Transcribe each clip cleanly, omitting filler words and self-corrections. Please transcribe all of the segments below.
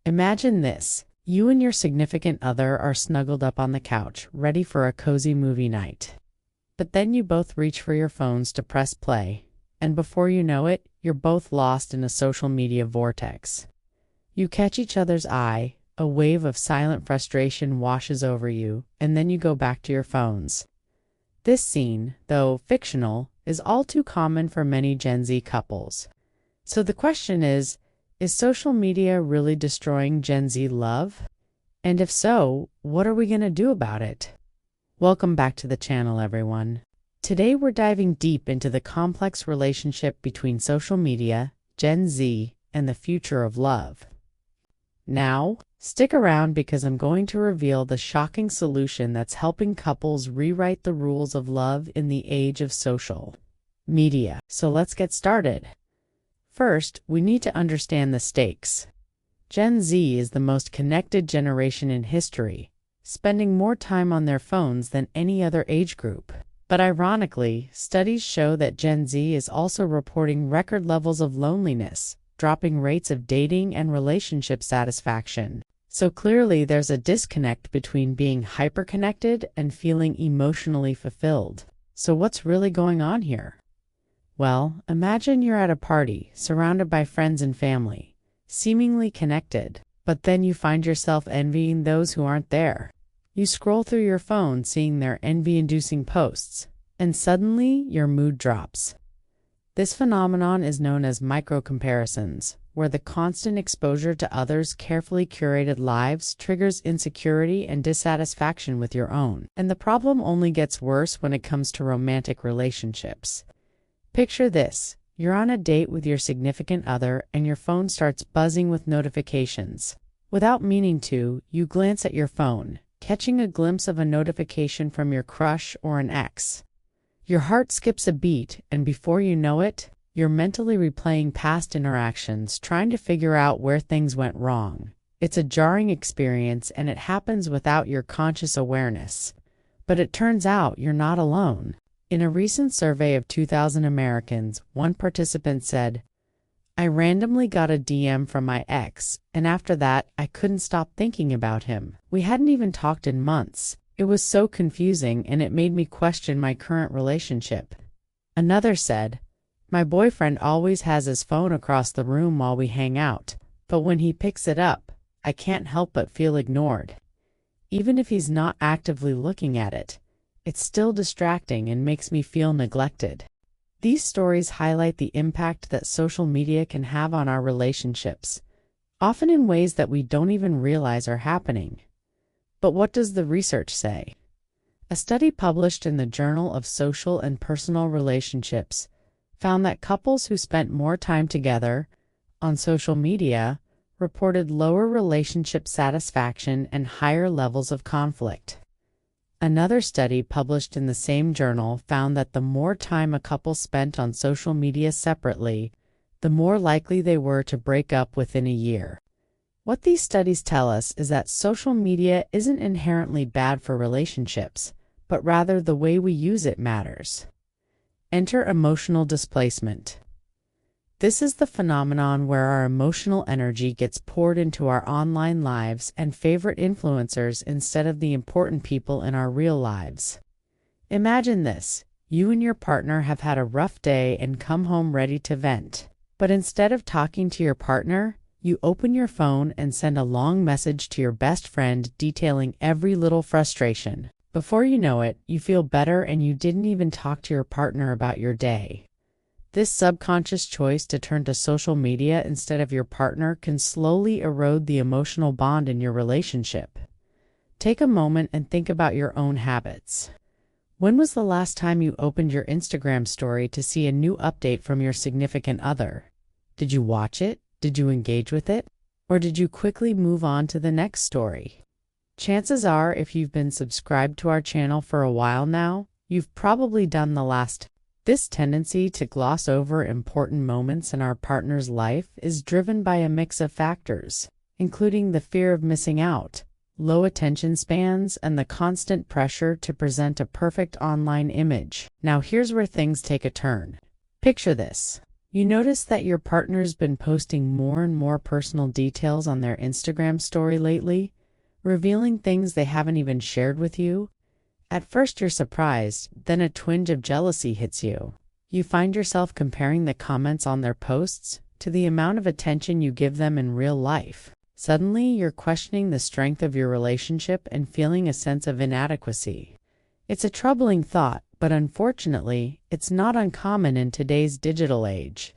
Imagine this. You and your significant other are snuggled up on the couch, ready for a cozy movie night. But then you both reach for your phones to press play, and before you know it, you're both lost in a social media vortex. You catch each other's eye, a wave of silent frustration washes over you, and then you go back to your phones. This scene, though fictional, is all too common for many Gen Z couples. So the question is social media really destroying Gen Z love? And if so, what are we going to do about it? Welcome back to the channel, everyone. Today we're diving deep into the complex relationship between social media, Gen Z, and the future of love. Now, stick around because I'm going to reveal the shocking solution that's helping couples rewrite the rules of love in the age of social media. So let's get started. First, we need to understand the stakes. Gen Z is the most connected generation in history, spending more time on their phones than any other age group. But ironically, studies show that Gen Z is also reporting record levels of loneliness, dropping rates of dating and relationship satisfaction. So clearly there's a disconnect between being hyperconnected and feeling emotionally fulfilled. So what's really going on here? Well, imagine you're at a party, surrounded by friends and family, seemingly connected, but then you find yourself envying those who aren't there. You scroll through your phone seeing their envy-inducing posts, and suddenly your mood drops. This phenomenon is known as micro-comparisons, where the constant exposure to others' carefully curated lives triggers insecurity and dissatisfaction with your own. And the problem only gets worse when it comes to romantic relationships. Picture this. You're on a date with your significant other and your phone starts buzzing with notifications. Without meaning to, you glance at your phone, catching a glimpse of a notification from your crush or an ex. Your heart skips a beat, and before you know it, you're mentally replaying past interactions, trying to figure out where things went wrong. It's a jarring experience, and it happens without your conscious awareness. But it turns out you're not alone. In a recent survey of 2,000 Americans, one participant said, "I randomly got a DM from my ex, and after that, I couldn't stop thinking about him. We hadn't even talked in months. It was so confusing, and it made me question my current relationship." Another said, "My boyfriend always has his phone across the room while we hang out, but when he picks it up, I can't help but feel ignored. Even if he's not actively looking at it, it's still distracting and makes me feel neglected." These stories highlight the impact that social media can have on our relationships, often in ways that we don't even realize are happening. But what does the research say? A study published in the Journal of Social and Personal Relationships found that couples who spent more time together on social media reported lower relationship satisfaction and higher levels of conflict. Another study published in the same journal found that the more time a couple spent on social media separately, the more likely they were to break up within a year. What these studies tell us is that social media isn't inherently bad for relationships, but rather the way we use it matters. Enter emotional displacement. This is the phenomenon where our emotional energy gets poured into our online lives and favorite influencers instead of the important people in our real lives. Imagine this. You and your partner have had a rough day and come home ready to vent. But instead of talking to your partner, you open your phone and send a long message to your best friend detailing every little frustration. Before you know it, you feel better and you didn't even talk to your partner about your day. This subconscious choice to turn to social media instead of your partner can slowly erode the emotional bond in your relationship. Take a moment and think about your own habits. When was the last time you opened your Instagram story to see a new update from your significant other? Did you watch it? Did you engage with it? Or did you quickly move on to the next story? Chances are, if you've been subscribed to our channel for a while now, you've probably done the last. This tendency to gloss over important moments in our partner's life is driven by a mix of factors, including the fear of missing out, low attention spans, and the constant pressure to present a perfect online image. Now here's where things take a turn. Picture this. You notice that your partner's been posting more and more personal details on their Instagram story lately, revealing things they haven't even shared with you. At first you're surprised, then a twinge of jealousy hits you. You find yourself comparing the comments on their posts to the amount of attention you give them in real life. Suddenly, you're questioning the strength of your relationship and feeling a sense of inadequacy. It's a troubling thought, but unfortunately, it's not uncommon in today's digital age.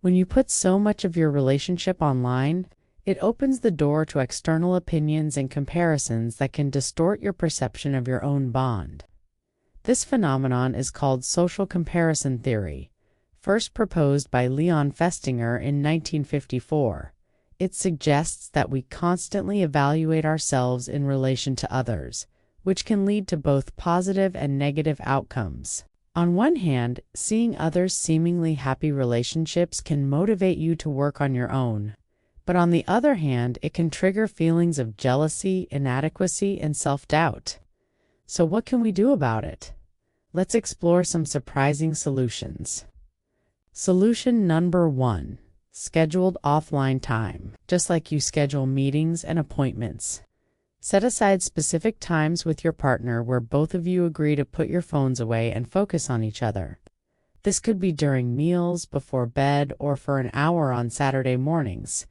When you put so much of your relationship online, it opens the door to external opinions and comparisons that can distort your perception of your own bond. This phenomenon is called social comparison theory, first proposed by Leon Festinger in 1954. It suggests that we constantly evaluate ourselves in relation to others, which can lead to both positive and negative outcomes. On one hand, seeing others' seemingly happy relationships can motivate you to work on your own. But on the other hand, it can trigger feelings of jealousy, inadequacy, and self-doubt. So what can we do about it? Let's explore some surprising solutions. Solution number 1. Scheduled offline time. Just like you schedule meetings and appointments, set aside specific times with your partner where both of you agree to put your phones away and focus on each other. This could be during meals, before bed, or for an hour on Saturday mornings.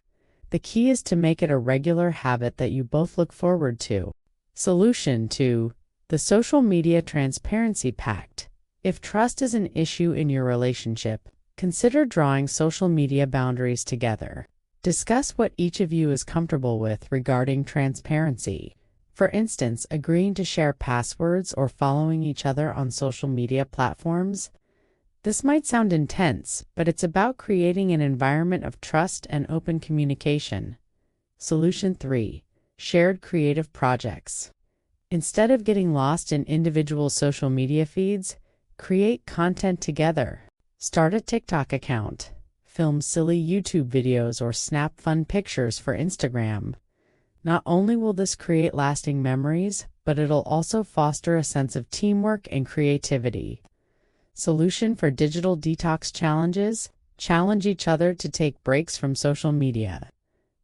The key is to make it a regular habit that you both look forward to. Solution 2. The Social Media Transparency Pact. If trust is an issue in your relationship, consider drawing social media boundaries together. Discuss what each of you is comfortable with regarding transparency. For instance, agreeing to share passwords or following each other on social media platforms. This might sound intense, but it's about creating an environment of trust and open communication. Solution 3. Shared creative projects. Instead of getting lost in individual social media feeds, create content together. Start a TikTok account. Film silly YouTube videos or snap fun pictures for Instagram. Not only will this create lasting memories, but it'll also foster a sense of teamwork and creativity. Solution for digital detox challenges. Challenge each other to take breaks from social media.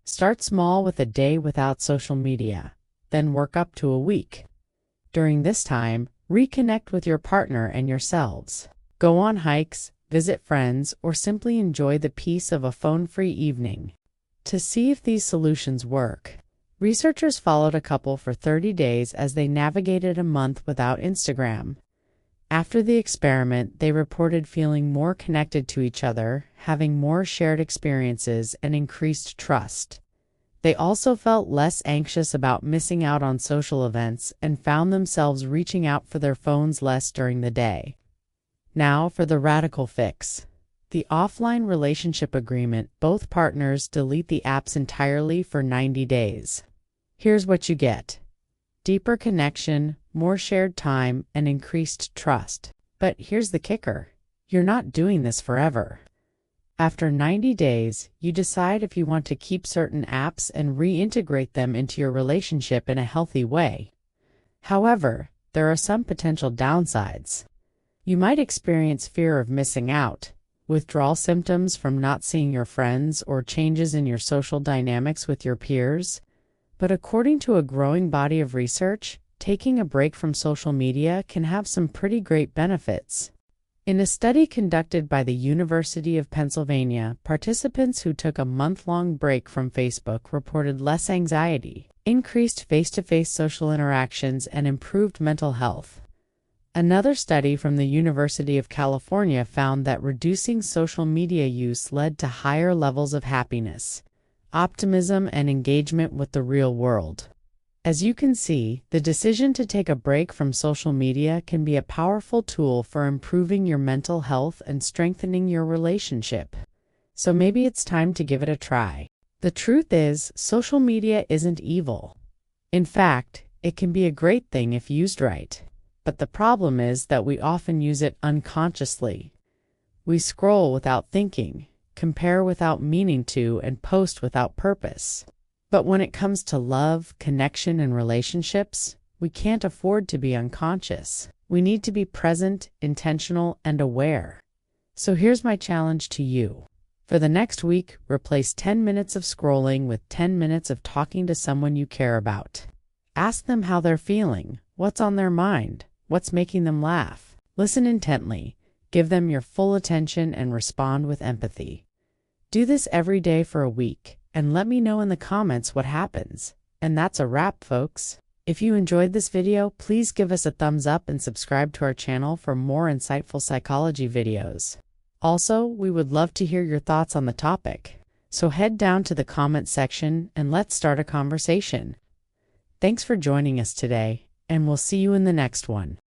Start small with a day without social media, then work up to a week. During this time, reconnect with your partner and yourselves. Go on hikes, visit friends, or simply enjoy the peace of a phone-free evening. To see if these solutions work, researchers followed a couple for 30 days as they navigated a month without Instagram. After the experiment, they reported feeling more connected to each other, having more shared experiences, and increased trust. They also felt less anxious about missing out on social events and found themselves reaching out for their phones less during the day. Now for the radical fix. The offline relationship agreement. Both partners delete the apps entirely for 90 days. Here's what you get: deeper connection, more shared time, and increased trust. But here's the kicker: you're not doing this forever. After 90 days, you decide if you want to keep certain apps and reintegrate them into your relationship in a healthy way. However, there are some potential downsides. You might experience fear of missing out, withdrawal symptoms from not seeing your friends, or changes in your social dynamics with your peers. But according to a growing body of research, taking a break from social media can have some pretty great benefits. In a study conducted by the University of Pennsylvania, participants who took a month-long break from Facebook reported less anxiety, increased face-to-face social interactions, and improved mental health. Another study from the University of California found that reducing social media use led to higher levels of happiness, optimism, and engagement with the real world. As you can see, the decision to take a break from social media can be a powerful tool for improving your mental health and strengthening your relationship. So maybe it's time to give it a try. The truth is, social media isn't evil. In fact, it can be a great thing if used right. But the problem is that we often use it unconsciously. We scroll without thinking, compare without meaning to, and post without purpose. But when it comes to love, connection, and relationships, we can't afford to be unconscious. We need to be present, intentional, and aware. So here's my challenge to you. For the next week, replace 10 minutes of scrolling with 10 minutes of talking to someone you care about. Ask them how they're feeling, what's on their mind, what's making them laugh. Listen intently, give them your full attention, and respond with empathy. Do this every day for a week, and let me know in the comments what happens. And that's a wrap, folks. If you enjoyed this video, please give us a thumbs up and subscribe to our channel for more insightful psychology videos. Also, we would love to hear your thoughts on the topic. So head down to the comment section and let's start a conversation. Thanks for joining us today, and we'll see you in the next one.